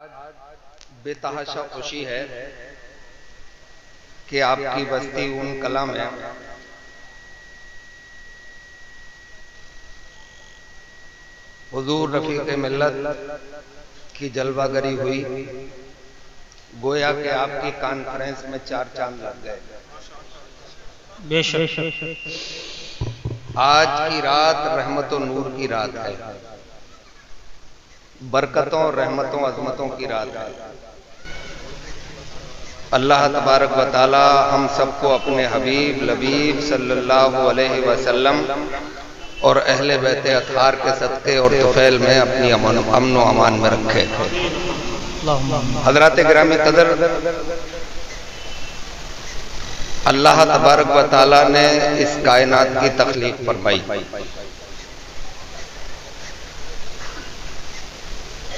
आज बेतहाशा खुशी है कि आपकी बस्ती उन कला में हुजूर रफीक मिल्लत की जलवागरी हुई। गोया कि आपकी कॉन्फ्रेंस में 4 चांद लग गए। बेशक आज की रात रहमत और नूर की रात है, बरकतों रहमतों अजमतों की रात है। अल्लाह तबारक व तआला हम सबको अपने हबीब लबीब सल्लल्लाहु अलैहि वसल्लम और अहले बैते अतहार के सदक़े और तुफैल में अपनी अमन व अमान में रखे। हज़रात गिरामी क़दर, अल्लाह तबारक व तआला ने इस कायनात की तख्लीक फरमाई।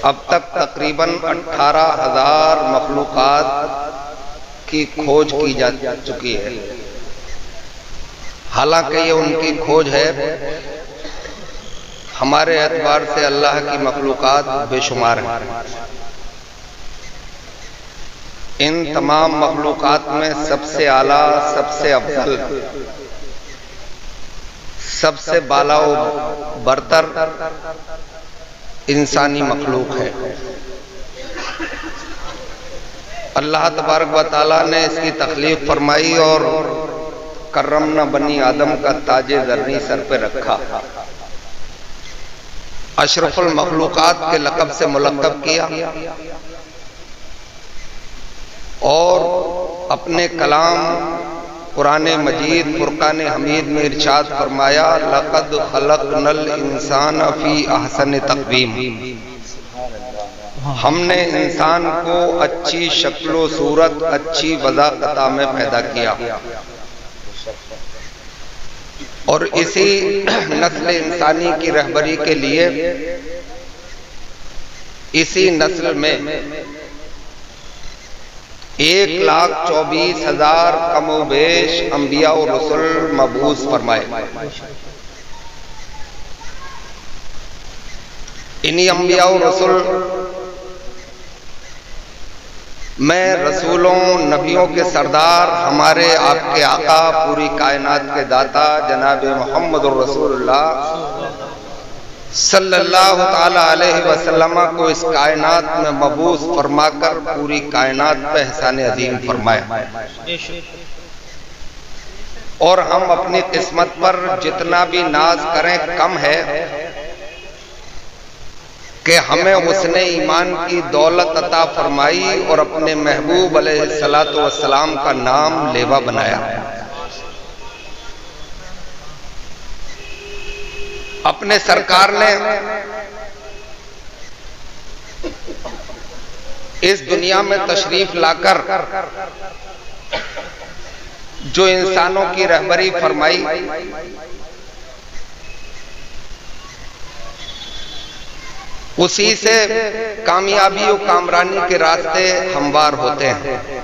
अब तक तकरीबन 18,000 मखलूक़ात की खोज की जा चुकी है। हालांकि ये उनकी खोज है, हमारे एतबार से अल्लाह की मखलूक़ात बेशुमार हैं। इन तमाम मखलूक़ात में सबसे आला, सबसे अफजल, सबसे बाला बरतर इंसानी मखलूक है। अल्लाह तबारक व तआला ने इसकी तख्लीक फरमाई और करमना बनी आदम का ताजे ज़र्री सर पे रखा। अशरफुल मखलूकात के लक़ब से मुलक़्क़ब किया और अपने कलाम कुरान मजीद फुरकान हमीद में इरशाद फरमाया, लक़द खलक़नल इंसान फी अहसन तक़वीम। हमने इंसान को अच्छी शक्ल सूरत, अच्छी वज़ाक़ता में पैदा किया और इसी नस्ल इंसानी की रहबरी के लिए इसी नस्ल में 1,24,000 कमोबेश अंबिया और रसूल मबूस फरमाए। इन्हीं अंबिया और रसूल में रसूलों नबियों के सरदार, हमारे आपके आका, पूरी कायनात के दाता जनाब मोहम्मद रसूलुल्लाह सल्लल्लाहु ताला अलैहि वसल्लम को इस कायनात में मबूस फरमाकर पूरी कायनात पे एहसान अजीम फरमाया। और हम अपनी किस्मत पर जितना भी नाज करें कम है कि हमें उसने ईमान की दौलत अता फरमाई और अपने महबूब अलैहिस्सलातु वस्सलाम का नाम लेवा बनाया। अपने सरकार ने इस दुनिया में तशरीफ लाकर जो इंसानों की रहबरी फरमाई, उसी से कामयाबी और कामरानी के रास्ते हमवार होते हैं।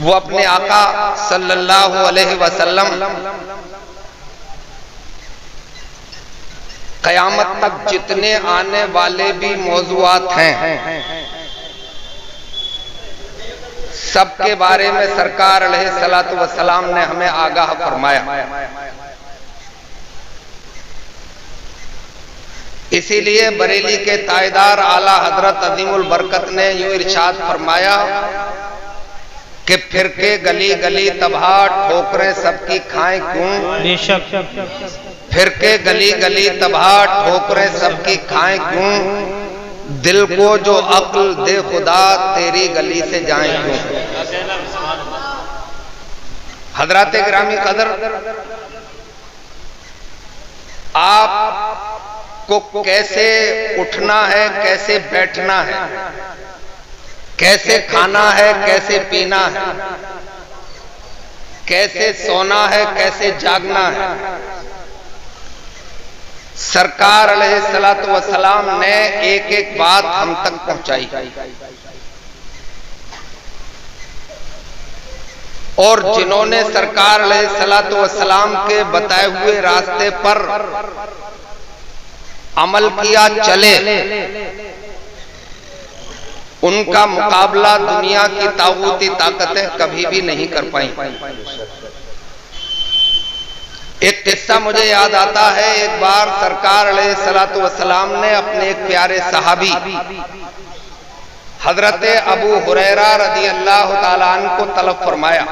वो अपने आका सल्लल्लाहु अलैहि वसल्लम क़यामत तक जितने आने वाले भी मौज़ूआत हैं, सबके बारे में सरकार अलैहिस्सलातु वस्सलाम ने हमें आगाह फरमाया। इसीलिए बरेली के तायदार आला हजरत अजीमुल बरकत ने यूं इरशाद फरमाया कि फिर के गली गली तबाह ठोकरें सबकी खाएं क्यों। बेशक फिर के गली गली तबाह ठोकरें सबकी खाएं क्यों, दिल को जो अक्ल दे खुदा तेरी गली से जाएं क्यों। हजरात गिरामी कदर, आप को कैसे उठना है, कैसे बैठना है, कैसे खाना है, कैसे पीना है, कैसे सोना है, कैसे जागना है, सरकार अलैहिस्सलातु वस्सलाम ने एक एक बात हम तक पहुंचाई। और जिन्होंने सरकार अलैहिस्सलातु वस्सलाम के बताए हुए रास्ते पर अमल किया चले, उनका मुकाबला दुनिया की तागूती ताकतें कभी भी नहीं कर पाई। एक किस्सा मुझे याद आता है, एक बार सरकार अलैहिस्सलातु वस्सलाम ने अपने एक प्यारे सहाबी हजरत अबू हुरैरा रज़ी अल्लाह ताला अन्हु को तलब फरमाया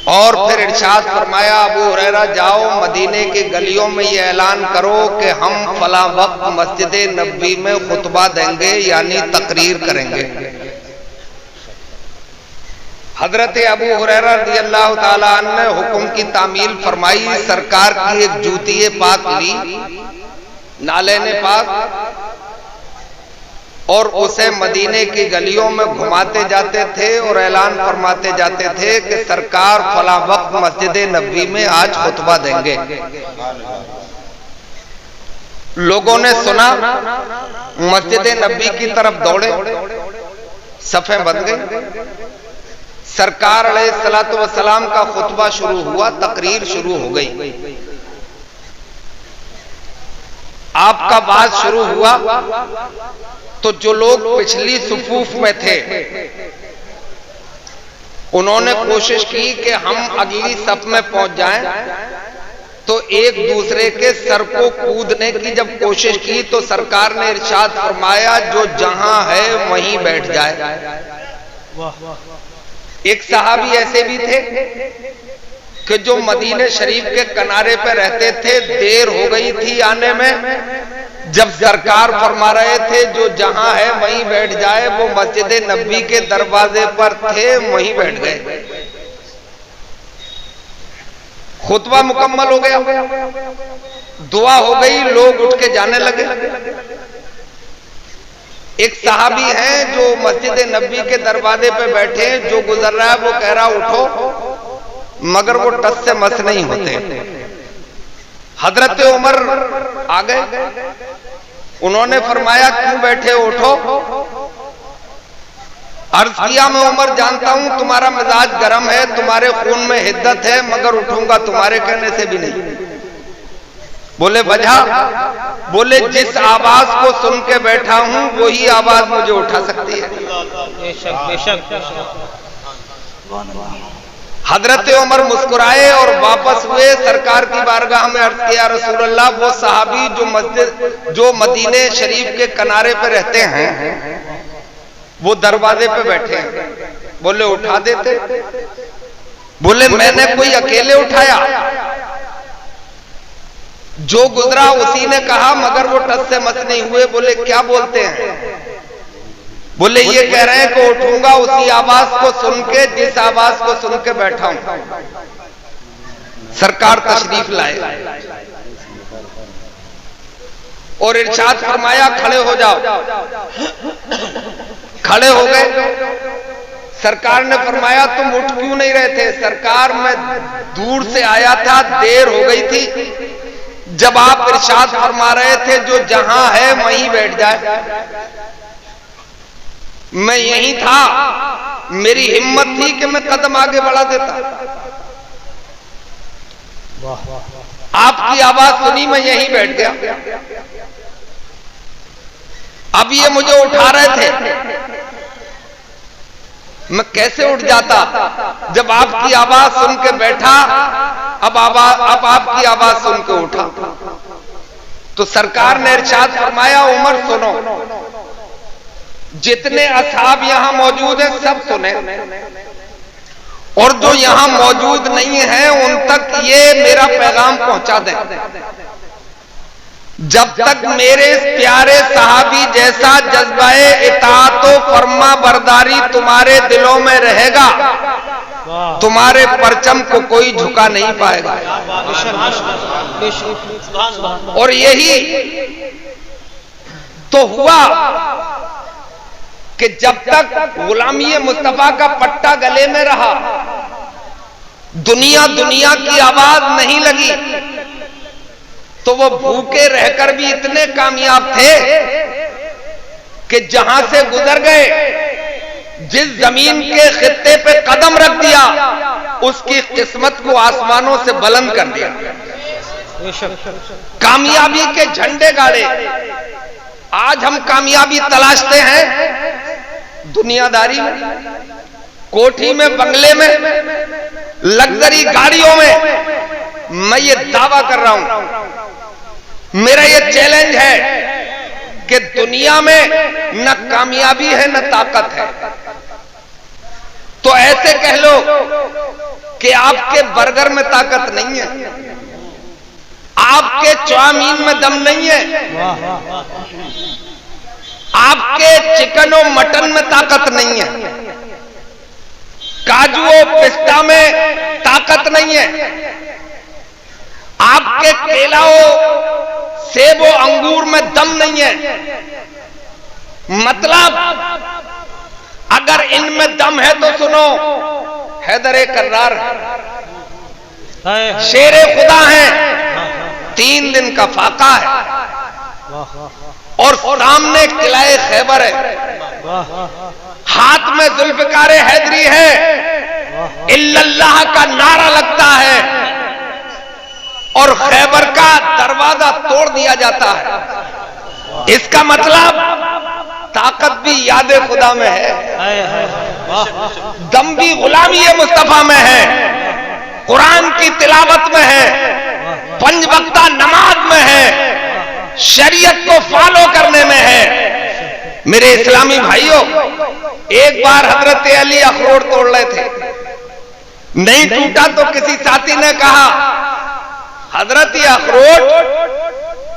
और फिर इरशाद फरमाया, अबू हुरैरा जाओ मदीने की गलियों में ये ऐलान करो कि हम फला वक्त मस्जिद नबवी में खुतबा देंगे, यानी तकरीर करेंगे। हजरत अबू हुरैरा रज़ी अल्लाह ताला अन्हु ने हुक्म की तामील फरमाई। सरकार की एक जूती पाक ली, नाले ने पाक, और उसे मदीने की गलियों में घुमाते जाते थे और ऐलान फरमाते जाते थे कि सरकार फला वक्त मस्जिद नबवी में आज खुतबा देंगे। लोगों ने सुना, मस्जिद नबवी की तरफ दौड़े, सफे बन गई। सरकार अलैहिस्सलातु वस्सलाम का खुतबा शुरू हुआ, तकरीर शुरू हो गई। आपका बात शुरू हुआ तो जो लोग पिछली सुफूफ में थे उन्होंने कोशिश की कि हम अगली सफ में पहुंच जाएं, तो एक दूसरे के सर को कूदने की जब कोशिश की तो सरकार ने इरशाद फरमाया, जो जहां है वहीं बैठ जाए। एक सहाबी ऐसे भी थे कि जो मदीने शरीफ के किनारे पे रहते थे, देर हो गई थी आने में, जब सरकार फरमा रहे थे जो जहां है वहीं बैठ जाए, वो मस्जिद नबवी के दरवाजे पर थे, वहीं बैठ गए। खुतबा मुकम्मल हो गया, दुआ हो गई, लोग उठ के जाने लगे। एक सहाबी हैं जो मस्जिद नबवी के दरवाजे पे बैठे, जो गुजर रहा है वो कह रहा उठो, मगर वो टस से मस नहीं होते। हजरत उमर आ गए, उन्होंने फरमाया क्यों बैठे, उठो। अर्ज किया, मैं उमर जानता हूं तुम्हारा मिजाज गर्म है, तुम्हारे खून में हिद्दत है, मगर उठूंगा तुम्हारे कहने से भी नहीं। बोले वजह? बोले जिस आवाज को सुन के बैठा हूं वही आवाज मुझे उठा सकती है। हजरत उमर मुस्कुराए और वापस हुए, सरकार की बारगाह में अर्ज किया, रसूल अल्लाह, वो सहाबी जो मदीने शरीफ के किनारे पे रहते हैं वो दरवाजे पे बैठे हैं। बोले उठा देते। बोले मैंने कोई अकेले उठाया, जो गुजरा उसी ने कहा, मगर वो टस से मस नहीं हुए। बोले क्या बोलते हैं? बोले ये कह रहे हैं कि उठूंगा उसी आवाज को सुन के जिस आवाज को सुन के बैठा हूं। सरकार तशरीफ लाए और इरशाद फरमाया खड़े हो जाओ। खड़े हो गए। सरकार ने फरमाया तुम उठ क्यों नहीं रहे थे? सरकार, मैं दूर से आया था, देर हो गई थी। जब आप इरशाद फरमा रहे थे जो जहां है वहीं बैठ जाए, मैं यहीं था, मेरी हिम्मत थी कि मैं कदम आगे बढ़ा देता। आपकी आवाज सुनी, मैं यहीं बैठ गया। अब ये मुझे उठा रहे थे, मैं कैसे उठ जाता? जब आपकी आवाज सुन के बैठा, अब आपकी आवाज सुन के उठा। तो सरकार ने इरशाद फरमाया, उमर सुनो, जितने असहाब यहां मौजूद हैं सब सुने, और जो यहां मौजूद नहीं है उन तक ये मेरा पैगाम पहुंचा दें। जब तक मेरे प्यारे सहाबी जैसा जज्बाए इताअत व फर्मा बरदारी तुम्हारे दिलों में रहेगा, तुम्हारे परचम को कोई झुका नहीं पाएगा। और यही तो हुआ कि जब तक गुलामी मुस्तफा का पट्टा गले में रहा, दुनिया की आवाज नहीं लगी, तो वो भूखे रहकर भी इतने कामयाब थे कि जहां से गुजर गए, जिस जमीन के खित्ते पे कदम रख दिया, उसकी किस्मत को आसमानों से बुलंद कर दिया। कामयाबी के झंडे गाड़े। आज हम कामयाबी तलाशते हैं दुनियादारी में, कोठी में, बंगले में, लग्जरी गाड़ियों में। मैं ये दावा कर रहा हूं, मेरा ये चैलेंज है कि दुनिया में न कामयाबी है न ताकत है। तो ऐसे कह लो कि आपके बर्गर में ताकत नहीं है, आपके चाउमीन में दम नहीं है, आपके चिकन और मटन में ताकत नहीं है, काजू और पिस्ता में ताकत नहीं है, आपके केलाओं, सेब और अंगूर में दम नहीं है। मतलब अगर इनमें दम है तो सुनो, हैदर कर्रार शेरे खुदा है, 3 दिन का फाका है और सामने किलाए खैबर है, हाथ में जुल्फकार हैदरी है, इल्लल्लाह का नारा लगता है और खैबर का दरवाजा तोड़ दिया जाता है। इसका मतलब ताकत भी याद खुदा में है, दम भी गुलामी मुस्तफा में है, कुरान की तिलावत में है, 5 वक्ता नमाज में है, शरीयत को फॉलो करने में है। मेरे इस्लामी भाइयों, एक बार हजरत अली अखरोट तोड़ रहे थे, नहीं टूटा तो किसी साथी ने कहा हजरत अखरोट,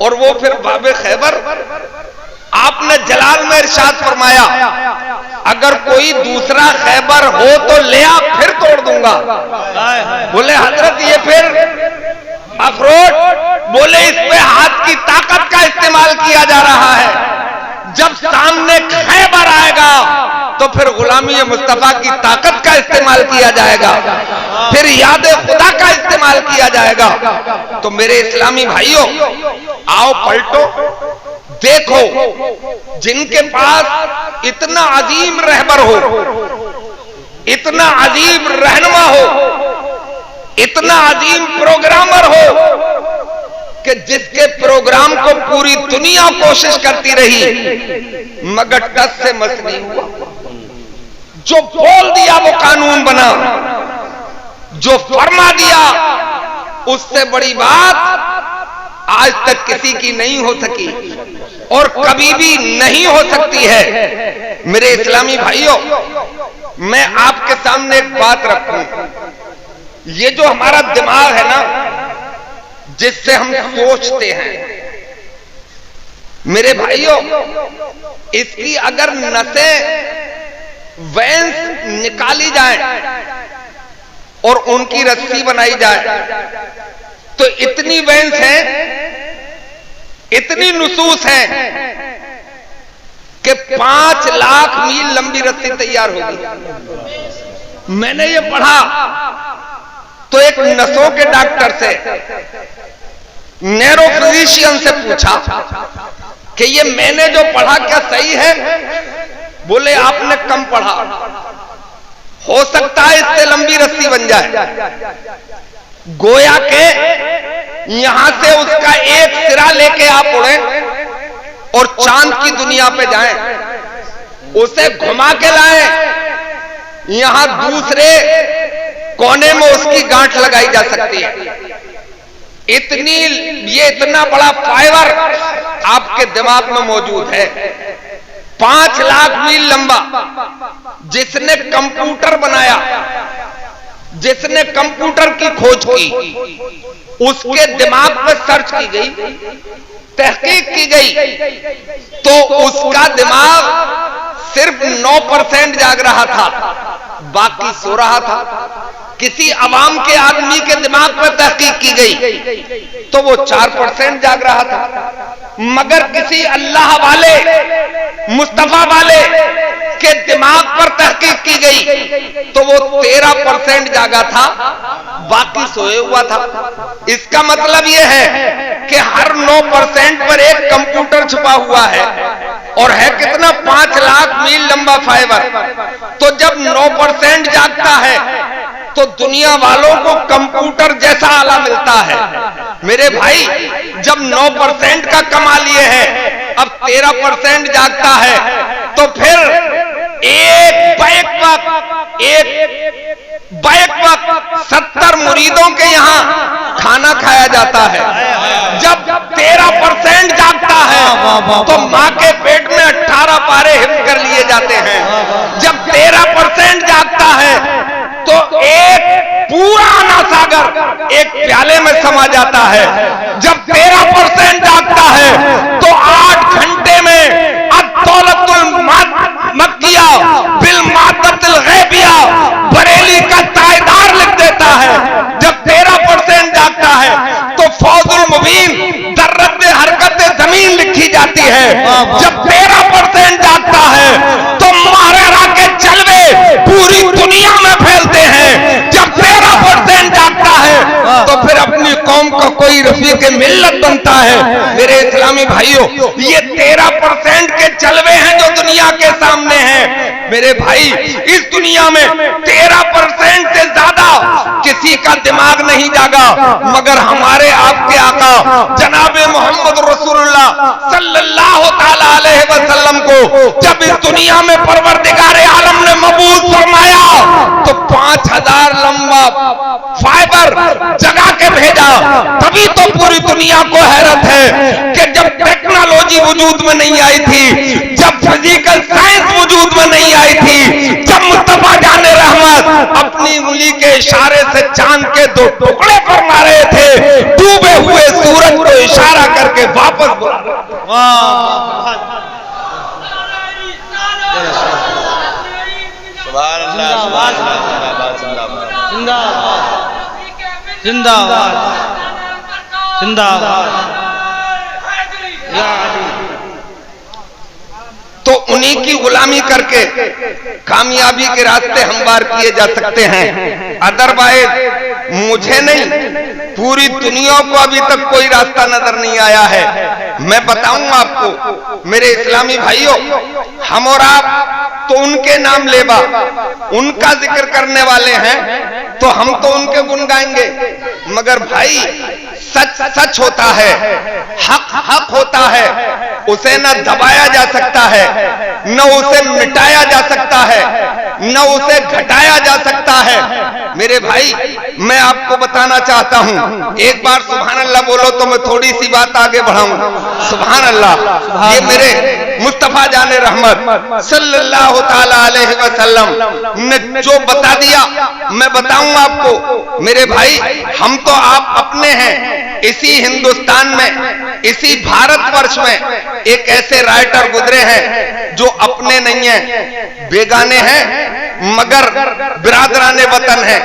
और वो फिर बाबे खैबर। आपने जलाल में इरशाद फरमाया अगर कोई दूसरा खैबर हो तो ले आ, फिर तोड़ दूंगा। बोले हजरत ये फिर अखरोट? बोले इस पे हाथ की ताकत का इस्तेमाल किया जा रहा है, जब सामने खैबर आएगा तो फिर गुलामी मुस्तफा की ताकत का इस्तेमाल किया जाएगा, फिर याद खुदा का इस्तेमाल किया जाएगा। तो मेरे इस्लामी भाइयों, आओ पलटो, देखो जिनके पास इतना अजीम रहबर हो, इतना अजीम रहनुमा हो, इतना अजीम प्रोग्रामर हो कि जिसके प्रोग्राम को पूरी दुनिया कोशिश करती रही मगर टस से मस नहीं हुआ। जो बोल दिया वो कानून बना, जो फरमा दिया उससे बड़ी बात आज तक किसी की नहीं हो सकी और कभी भी नहीं हो सकती है। मेरे इस्लामी भाइयों, मैं आपके सामने एक बात रखूं, ये जो हमारा दिमाग है ना, जिससे हम सोचते हैं, मेरे भाइयों, इसकी अगर नसें वेंस निकाली जाए और उनकी रस्सी बनाई जाए तो इतनी वेंस है, इतनी नुसूस है कि 5 लाख मील लंबी रस्सी तैयार होगी। मैंने ये पढ़ा तो एक नसों के डॉक्टर से, न्यूरोफिजिशियन से पूछा कि ये मैंने जो पढ़ा क्या सही है? बोले आपने कम पढ़ा, हो सकता है इससे लंबी रस्सी बन जाए। गोया के यहां से उसका एक सिरा लेके आप उड़े और चांद की दुनिया पे जाएं, उसे घुमा के लाएं, यहां दूसरे कोने में उसकी गांठ लगाई जा सकती है। ये इतना बड़ा फाइबर आपके दिमाग में मौजूद है, 5 लाख मील लंबा। जिसने कंप्यूटर बनाया, जिसने कंप्यूटर की खोज की, उसके दिमाग पर सर्च की गई, तहकीक की गई, तो उसका दिमाग सिर्फ 9% जाग रहा था, बाकी सो रहा था। किसी अवाम के आदमी के दिमाग पर तहकीक की गई तो वो 4% जाग रहा था, मगर किसी अल्लाह वाले, मुस्तफा वाले के दिमाग पर तहकीक की गई तो वो 13% जागा था, बाकी सोए हुआ था। इसका मतलब यह है कि हर 9% पर एक कंप्यूटर छुपा हुआ है, और है कितना? 5 लाख मील लंबा फाइबर। तो जब 9% जागता है तो दुनिया वालों को कंप्यूटर जैसा आला मिलता है। मेरे भाई, जब 9% का कमा लिए हैं, अब 13% जागता है, तो फिर एक बैक वक्त 70 मुरीदों के यहाँ खाना खाया जाता है। जब 13% जागता है तो माँ के पेट में 18 पारे हिफ्ज़ कर लिए जाते हैं। जब 13% जागता है तो एक पूरा आना सागर एक प्याले में समा जाता है। जब 13% जागता है तो 8 घंटे में अद-दौलतुल मक्किया बिल मादतिल गैबिया बरेली का तायदार लिख देता है। जब 13% जागता है तो फौजुल मुबीन दर्रत हरकत जमीन लिखी जाती है। जब 13% जागता है तो महाराणा के जलवे पूरी दुनिया में फैलते हैं। जब 13% जागता है तो फिर अपनी कौम का कोई रफीक मिल्लत बनता है। मेरे इस्लामी भाइयों, ये 13% के जलवे हैं जो दुनिया के सामने हैं। मेरे भाई, इस दुनिया में 13% से ज्यादा किसी का दिमाग नहीं जागा, मगर हमारे आपके आका जनाबे मोहम्मद रसूलुल्लाह सल्लल्लाहु ताला अलैहि वसल्लम को जब इस दुनिया में परवरदिगारे आलम ने मबूस फरमाया तो 5000 लंबा फाइबर जगा के भेजा। तभी तो पूरी दुनिया को हैरत है कि जब टेक्नोलॉजी वजूद में नहीं आई थी, जब फिजिकल साइंस वजूद में नहीं आई थी, जब मुस्तफा जाने रहमत अपनी उंगली के इशारे से चांद के 2 टुकड़े फरमा रहे थे, डूबे हुए सूरज को इशारा करके वापस बुला रहे। सुभान अल्लाह, सुभान अल्लाह, जिंदाबाद जिंदाबाद जिंदाबाद या अली। तो उन्हीं की गुलामी करके कामयाबी के रास्ते हमवार किए जा सकते हैं। अदरवाइज मुझे नहीं, पूरी दुनिया को अभी तक कोई रास्ता नजर नहीं आया है। मैं बताऊंगा आपको मेरे इस्लामी भाइयों, हम और आप तो उनके नाम लेबा, उनका जिक्र करने वाले हैं, तो हम तो उनके गुण गाएंगे। मगर भाई, सच सच होता है, हक हक होता है, उसे न दबाया जा सकता है, न उसे मिटाया जा सकता है, न उसे घटाया जा सकता है। मेरे भाई, मैं आपको बताना चाहता हूं, एक बार सुभान अल्लाह बोलो तो मैं थोड़ी सी बात आगे बढ़ाऊं। सुभान अल्लाह। ये मेरे मुस्तफा जाने रहमत सल्लल्लाहु ताला अलैहि वसल्लम ने जो बता दिया, मैं बताऊंगा आपको। मेरे भाई, हम तो आप अपने हैं। इसी हिंदुस्तान में, इसी भारतवर्ष में एक ऐसे राइटर गुजरे हैं जो अपने नहीं हैं, बेगाने हैं, मगर बिरादराने वतन है।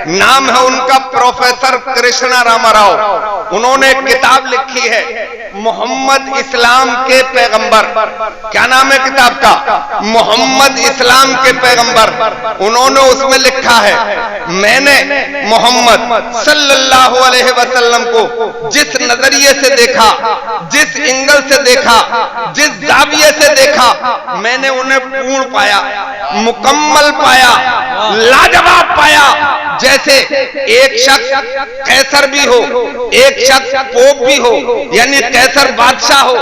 नाम है उनका प्रोफेसर कृष्णा रामाराव। उन्होंने एक किताब लिखी है, मोहम्मद इस्लाम के पैगंबर। क्या नाम है किताब का? मोहम्मद इस्लाम के पैगंबर। उन्होंने उसमें लिखा है, मैंने मोहम्मद सल्लल्लाहु अलैहि वसल्लम को जिस नजरिए से देखा, जिस एंगल से देखा, जिस जाविये से देखा, मैंने उन्हें पूर्ण पाया, मुकम्मल पाया, लाजवाब पाया। जैसे एक शख्स कैसर भी हो, एक शख्स पोप भी हो, यानी कैसर बादशाह हो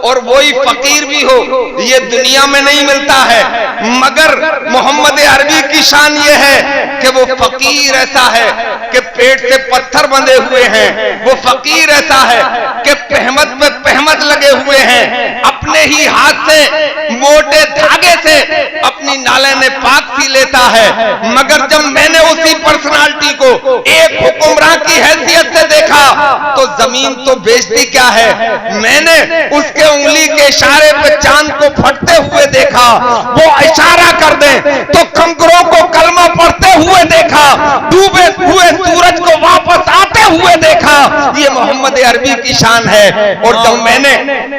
और वही फकीर भी हो, ये दुनिया में नहीं मिलता है। मगर मोहम्मद अरबी की शान ये है कि वो फकीर ऐसा है कि पेट से पत्थर बंधे हुए हैं, वो फकीर ऐसा है कि पहमत पे पहमत लगे हुए हैं, अपने ही हाथ से मोटे धागे से अपनी नाले ने पाक सी लेता है। मगर जब मैंने उसी पर्सनालिटी को एक हुक्मरान की हैसियत से देखा तो जमीन तो बेचती क्या है, मैंने उसके उंगली के इशारे पे चांद को फटते हुए देखा, वो इशारा कर दे तो कंकरों को कलमा पढ़ते हुए देखा, डूबे हुए सूरज को वापस आते हुए देखा। ये मोहम्मद अरबी की शान है। और जब मैंने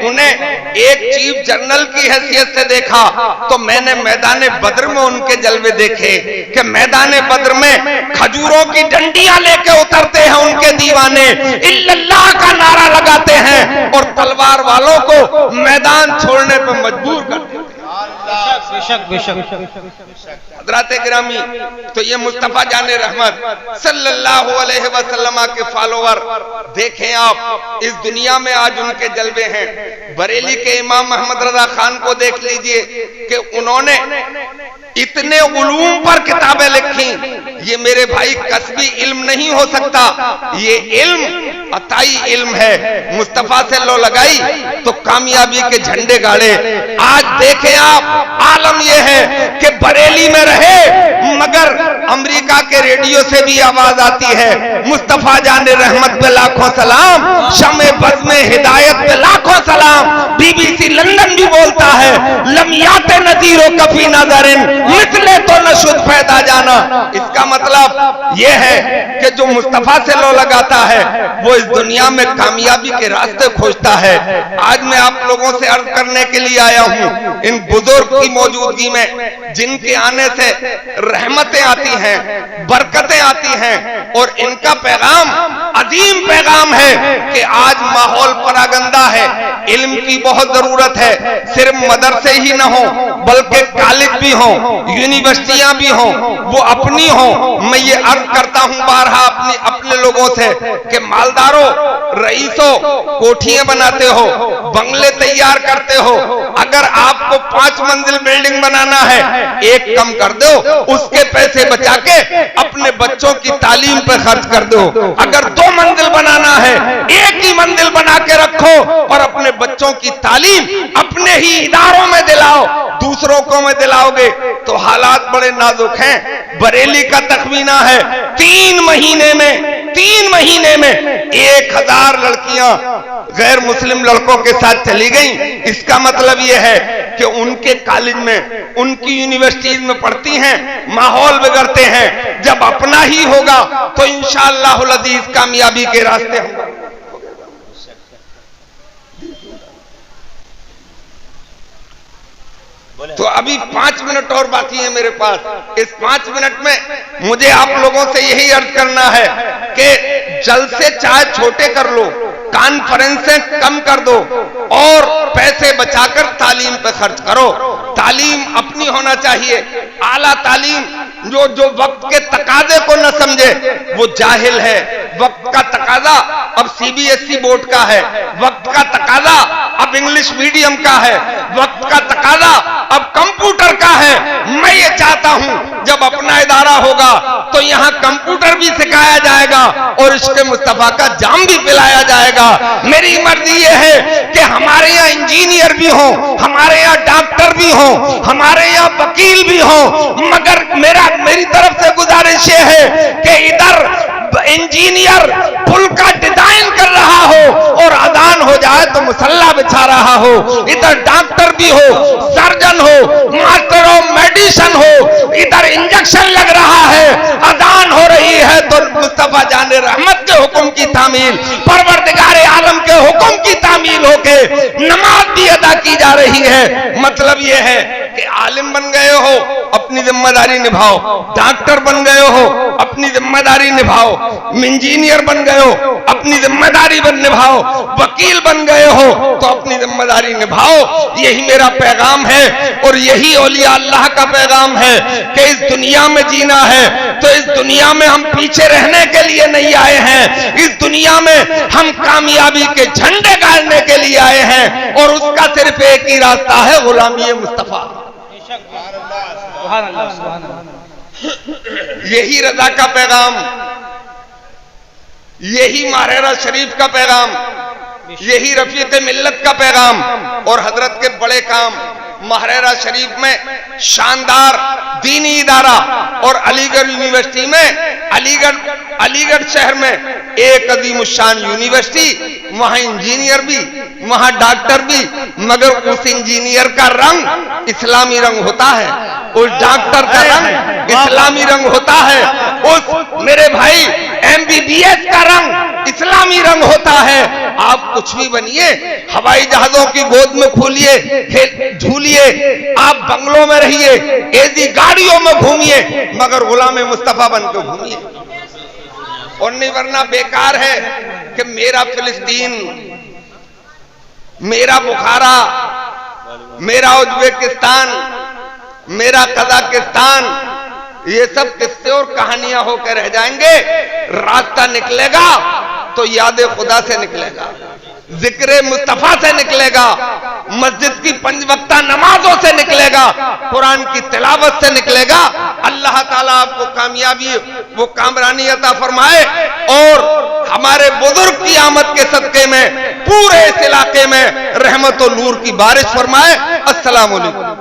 उन्हें एक चीफ जनरल की हैसियत से देखा तो मैंने मैदान बद्र में उनके जलवे देखे कि मैदान बद्र में खजूरों की डंडियां लेके उतरते हैं उनके दीवाने, इल्लल्लाह का नारा लगाते हैं और तलवार वालों को मैदान छोड़ने पर मजबूर करते हैं। बेशक बेशक। हजरात गिरामी, तो ये मुस्तफा जाने रहमत सल्लल्लाहु अलैहि वसल्लम के फॉलोवर देखें आप, इस दुनिया में आज उनके जलवे हैं। बरेली के इमाम मोहम्मद रजा खान को देख लीजिए कि उन्होंने इतने उलूम पर किताबें लिखी। ये मेरे भाई कसबी इल्म नहीं हो सकता, ये इल्म अताई इल्म है। मुस्तफा से लो लगाई तो कामयाबी के झंडे गाड़े। आज देखें आप, आलम यह है कि बरेली में रहे मगर अमेरिका के रेडियो से भी आवाज आती है मुस्तफा जाने रहमत पे लाखों सलाम, शमे बज़ में हिदायत पे लाखों सलाम। बीबीसी लंदन भी बोलता है लमियाते नजीरो कफी नजरिन मिसले तो नशुद पैदा जाना। इसका मतलब यह है कि जो मुस्तफा से लो लगाता है वो इस दुनिया में कामयाबी के रास्ते खोजता है। आज मैं आप लोगों से अर्ज करने के लिए आया हूँ, इन बुजुर्ग की मौजूदगी में जिनके आने से रहमतें आती हैं, बरकतें आती हैं, और इनका पैगाम अजीम पैगाम है कि आज माहौल परागंदा है। इल्म की बहुत जरूरत है, सिर्फ मदरसे ही न हो बल्कि कॉलेज भी हो, यूनिवर्सिटियां भी हो, वो अपनी हो। मैं ये अर्ज करता हूं बारहा अपने लोगों से कि मालदारों, रईसों, कोठियां बनाते हो, बंगले तैयार करते हो, अगर आपको 5 मंजिल बिल्डिंग बनाना है, एक कम कर दो, उसके पैसे बचा के अपने बच्चों की तालीम पे खर्च कर दो। अगर 2 मंजिल बनाना है, एक ही मंजिल बना के रखो और अपने बच्चों की तालीम अपने ही इदारों में दिलाओ। दूसरों को में दिलाओगे तो हालात बड़े नाजुक हैं। बरेली का तखमीना है 3 महीने में 1000 लड़कियां गैर मुस्लिम लड़कों के साथ चली गईं। इसका मतलब यह है कि उनके कॉलेज में, उनकी यूनिवर्सिटीज में पढ़ती हैं, माहौल बिगड़ते हैं। जब अपना ही होगा तो इंशाअल्लाहुल अजीज कामयाबी के रास्ते होंगे। तो अभी 5 मिनट और बाकी है मेरे पास। इस 5 मिनट में मुझे आप लोगों से यही अर्ज करना है कि जलसे चाहे छोटे कर लो, कॉन्फ्रेंसें कम कर दो और पैसे बचाकर तालीम पे खर्च करो। तालीम अपनी होना चाहिए, आला तालीम। जो वक्त के तकाजे को न समझे वो जाहिल है। वक्त का तकाजा अब सीबीएसई बोर्ड का है, वक्त का तकाजा अब इंग्लिश मीडियम का है, वक्त का तकाजा अब कंप्यूटर का है। मैं ये चाहता हूं जब अपना इदारा होगा तो यहां कंप्यूटर भी सिखाया जाएगा और इसके मुस्तफा का जाम भी पिलाया जाएगा। मेरी मर्जी ये है कि हमारे यहाँ इंजीनियर भी हो, हमारे यहाँ डॉक्टर भी हो, हमारे यहाँ वकील भी हो, मगर मेरी तरफ से गुजारिश ये है कि इधर इंजीनियर पुल का डिजाइन कर रहा हो और अजान हो जाए तो मुसल्ला बिछा रहा हो, इधर डॉक्टर भी हो, सर्जन हो, मास्टर ऑफ मेडिसिन हो, इधर इंजेक्शन लग रहा है, अजान हो रही है तो मुस्तफा जाने रहमत के हुक्म की तामील, परवरदिगारे आलम के हुक्म की तामील होके नमाज भी अदा की जा रही है। मतलब यह है कि आलिम बन गए हो, अपनी जिम्मेदारी निभाओ, डॉक्टर बन गए हो, अपनी जिम्मेदारी निभाओ, इंजीनियर बन गए हो, अपनी जिम्मेदारी निभाओ, वकील बन गए हो तो अपनी जिम्मेदारी निभाओ। यही मेरा पैगाम है और यही औलिया अल्लाह का पैगाम है कि इस दुनिया में जीना है तो इस दुनिया में हम पीछे रहने के लिए नहीं आए हैं, इस दुनिया में हम कामयाबी के झंडे गाड़ने के लिए आए हैं और उसका सिर्फ एक ही रास्ता है, गुलामी मुस्तफा। यही रजा का पैगाम, यही माहरा शरीफ का पैगाम, यही रफीक मिल्लत का पैगाम और हजरत के बड़े काम। माहरा शरीफ में शानदार दीनी इदारा और अलीगढ़ यूनिवर्सिटी में अलीगढ़ शहर में एक अजीमुशान यूनिवर्सिटी, वहां इंजीनियर भी, वहां डॉक्टर भी, मगर उस इंजीनियर का रंग इस्लामी रंग होता है, उस डॉक्टर का रंग इस्लामी रंग होता है, उस मेरे भाई MBBS का रंग इस्लामी रंग होता है। आप कुछ भी बनिए, हवाई जहाजों की गोद में खोलिए, झूलिए, आप बंगलों में रहिए, एसी गाड़ियों में घूमिए, मगर गुलाम मुस्तफा बनकर घूमिए। और नहीं वरना बेकार है कि मेरा फिलिस्तीन, मेरा बुखारा, मेरा उज्बेकिस्तान, मेरा कजाकिस्तान, ये सब किस्से और कहानियां होकर रह जाएंगे। रास्ता निकलेगा तो याद खुदा से निकलेगा, जिक्र मुस्तफा से निकलेगा, मस्जिद की 5 वक्ता नमाजों से निकलेगा, कुरान की तिलावत से निकलेगा। अल्लाह ताला आपको कामयाबी, वो कामरानी अता फरमाए और हमारे बुजुर्ग की आमद के सदके में पूरे इस इलाके में रहमत और नूर की बारिश फरमाए। अस्सलाम वालेकुम।